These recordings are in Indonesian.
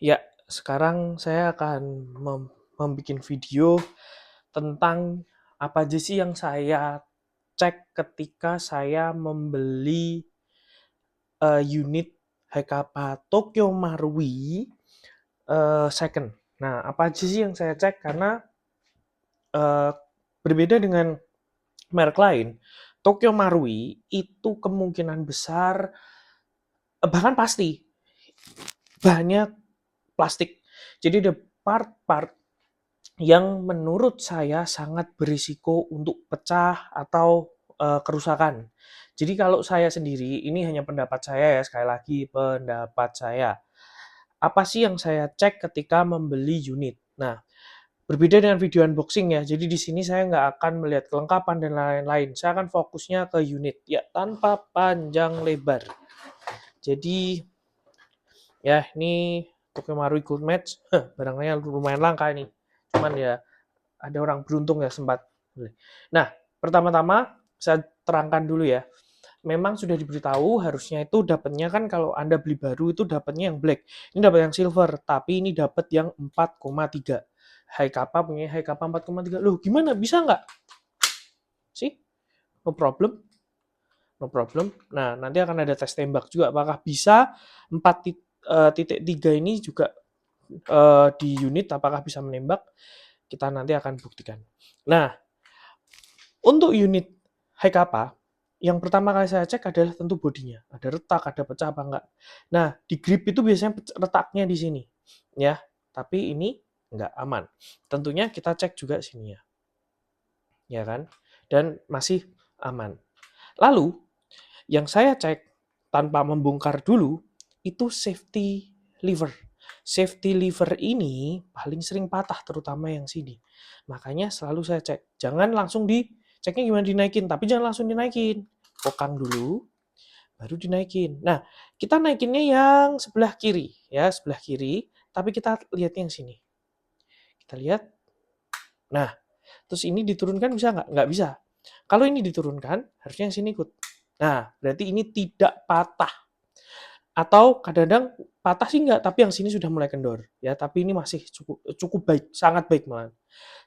Ya, sekarang saya akan membuat video tentang apa aja sih yang saya cek ketika saya membeli unit HKP Tokyo Marui second. Nah, apa aja sih yang saya cek karena eh, berbeda dengan merek lain, Tokyo Marui itu kemungkinan besar bahkan pasti bahannya plastik. Jadi ada part-part yang menurut saya sangat berisiko untuk pecah atau kerusakan. Jadi kalau saya sendiri, ini hanya pendapat saya ya, sekali lagi pendapat saya. Apa sih yang saya cek ketika membeli unit? Nah, berbeda dengan video unboxing ya, jadi di sini saya nggak akan melihat kelengkapan dan lain-lain. Saya akan fokusnya ke unit, ya tanpa panjang lebar. Jadi, ya ini Tokyo Marui Gold Match, barangnya lumayan langka ini. Cuman ya ada orang beruntung ya sempat. Nah, pertama-tama saya terangkan dulu ya. Memang sudah diberitahu harusnya itu dapatnya kan kalau Anda beli baru itu dapatnya yang black. Ini dapat yang silver, tapi ini dapat yang 4,3. Haikapa punya Haikapa 4,3. Loh, gimana? Bisa nggak? Sih? No problem. No problem. Nah, nanti akan ada tes tembak juga. Apakah bisa 4.3 ini juga di unit, apakah bisa menembak? Kita nanti akan buktikan. Nah, untuk unit Haikapa, yang pertama kali saya cek adalah tentu bodinya. Ada retak, ada pecah apa enggak. Nah, di grip itu biasanya retaknya di sini. Ya, tapi ini enggak aman. Tentunya kita cek juga sininya. Ya kan? Dan masih aman. Lalu, yang saya cek tanpa membongkar dulu, itu safety lever. Safety lever ini paling sering patah, terutama yang sini. Makanya selalu saya cek. Jangan langsung ceknya gimana dinaikin, tapi jangan langsung dinaikin. Kokang dulu, baru dinaikin. Nah, kita naikinnya yang sebelah kiri, ya sebelah kiri. Tapi kita lihat yang sini. Kita lihat. Nah, terus ini diturunkan bisa nggak? Nggak bisa. Kalau ini diturunkan, harusnya yang sini ikut. Nah, berarti ini tidak patah. Atau kadang-kadang patah sih nggak, tapi yang sini sudah mulai kendor. Ya, tapi ini masih cukup baik, sangat baik malah.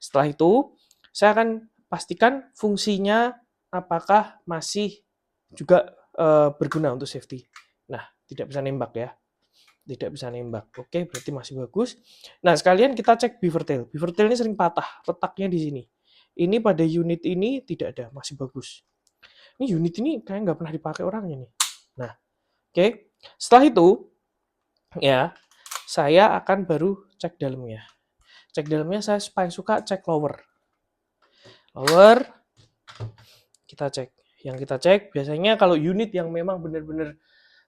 Setelah itu, saya akan pastikan fungsinya apakah masih juga berguna untuk safety. Nah, tidak bisa nembak ya. Tidak bisa nembak. Oke, berarti masih bagus. Nah, sekalian kita cek beaver tail. Beaver tail ini sering patah, retaknya di sini. Ini pada unit ini tidak ada, masih bagus. Ini unit ini kayak nggak pernah dipakai orangnya nih. Nah, oke. Setelah itu, ya, saya akan baru cek dalamnya. Cek dalamnya saya paling suka cek lower. Lower, kita cek. Yang kita cek biasanya kalau unit yang memang benar-benar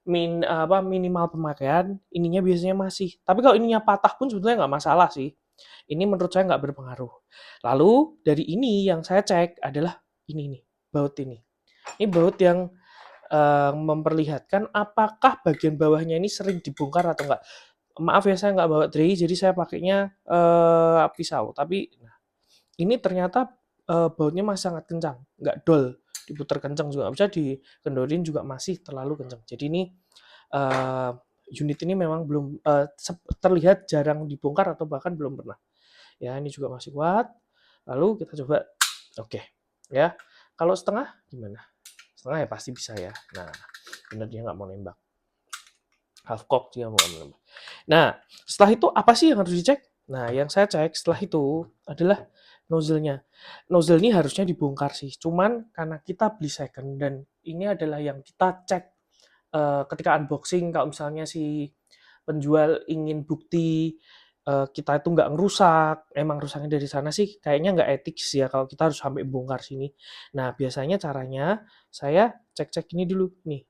minimal pemakaian, ininya biasanya masih. Tapi kalau ininya patah pun sebetulnya nggak masalah sih. Ini menurut saya nggak berpengaruh. Lalu dari ini yang saya cek adalah ini nih, baut ini. Ini baut yang memperlihatkan apakah bagian bawahnya ini sering dibongkar atau enggak. Maaf ya saya nggak bawa tray, jadi saya pakainya pisau. Tapi nah, ini ternyata bautnya masih sangat kencang, nggak dol. Diputar kencang juga nggak bisa, dikendorin juga masih terlalu kencang. Jadi ini uh, unit ini memang belum terlihat jarang dibongkar atau bahkan belum pernah. Ya ini juga masih kuat. Lalu kita coba, oke, ya. Kalau setengah gimana? Setengah ya pasti bisa ya. Nah, benar dia nggak mau nembak. Half cock dia mau nembak. Nah, setelah itu apa sih yang harus dicek? Nah, yang saya cek setelah itu adalah nozzle-nya. Nozzle ini harusnya dibongkar sih. Cuman karena kita beli second dan ini adalah yang kita cek ketika unboxing. Kalau misalnya si penjual ingin bukti kita itu nggak ngerusak, emang rusaknya dari sana sih kayaknya nggak etik sih ya kalau kita harus sampai bongkar sini. Nah, biasanya caranya saya cek-cek ini dulu nih.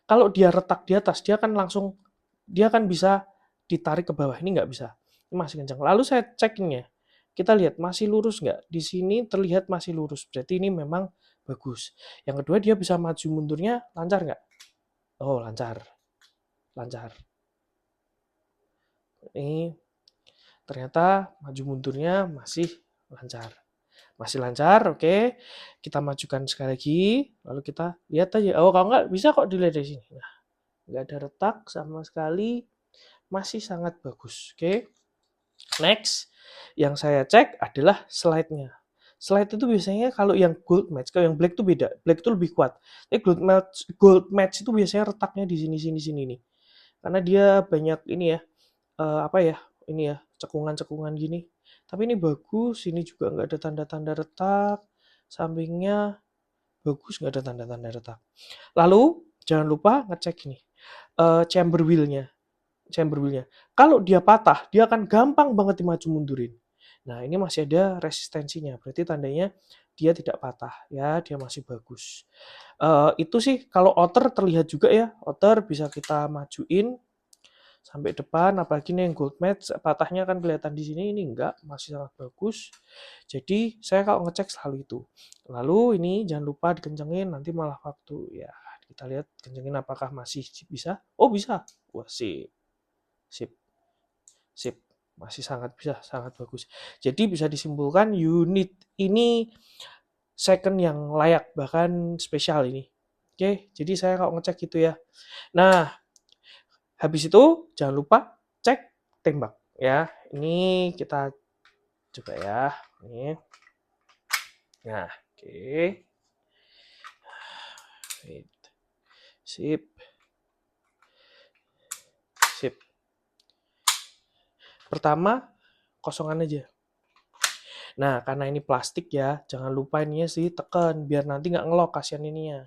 Kalau dia retak di atas, dia kan bisa ditarik ke bawah. Ini nggak bisa. Ini masih kencang. Lalu saya ceknya. Kita lihat masih lurus nggak? Di sini terlihat masih lurus. Berarti ini memang bagus. Yang kedua dia bisa maju mundurnya lancar nggak? Oh lancar, lancar. Ini ternyata maju mundurnya masih lancar. Masih lancar, oke. Kita majukan sekali lagi. Lalu kita lihat aja. Oh kalau nggak bisa kok dilihat dari sini. Nah, nggak ada retak sama sekali. masih sangat bagus. Oke. Next, yang saya cek adalah slide-nya. Slide itu biasanya kalau yang gold match, kalau yang black itu beda. Black itu lebih kuat. Tapi gold match itu biasanya retaknya di sini nih. Karena dia banyak ini ya, apa ya? Ini ya, cekungan-cekungan gini. Tapi ini bagus, ini juga nggak ada tanda-tanda retak. Sampingnya bagus, nggak ada tanda-tanda retak. Lalu jangan lupa ngecek ini, chamber wheel-nya. Kalau dia patah, dia akan gampang banget dimaju mundurin. Nah, ini masih ada resistensinya, berarti tandanya dia tidak patah ya, dia masih bagus. Itu sih kalau outer terlihat juga ya, outer bisa kita majuin sampai depan, apalagi nih yang gold match patahnya kan kelihatan di sini, ini enggak, masih sangat bagus. Jadi saya kalau ngecek selalu itu. Lalu ini jangan lupa dikencengin, nanti malah waktu ya kita lihat kencengin apakah masih bisa. Oh bisa, wah sip. Sip, sip. Masih sangat bisa, sangat bagus. Jadi bisa disimpulkan unit ini second yang layak, bahkan spesial ini. Oke, jadi saya kalau ngecek gitu ya. Nah, habis itu jangan lupa cek tembak ya. Ini kita coba ya. Ini. Nah, oke. Wait. Sip. Sip. Pertama, kosongan aja. Nah, karena ini plastik ya, jangan lupa ininya sih tekan, biar nanti nggak ngelok, kasihan ininya.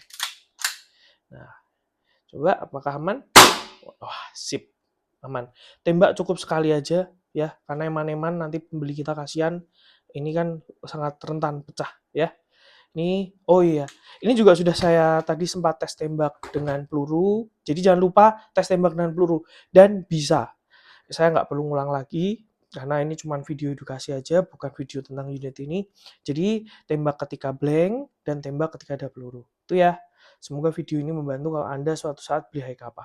Nah, coba apakah aman? Wah, sip. Aman. Tembak cukup sekali aja ya, karena eman-eman nanti pembeli kita kasihan. Ini kan sangat rentan pecah ya. Ini, oh iya, ini juga sudah saya tadi sempat tes tembak dengan peluru. Jadi jangan lupa tes tembak dengan peluru. Dan bisa. Saya nggak perlu ngulang lagi, karena ini cuma video edukasi aja, bukan video tentang unit ini. Jadi tembak ketika blank dan tembak ketika ada peluru. Itu ya. Semoga video ini membantu kalau Anda suatu saat beli high kappa.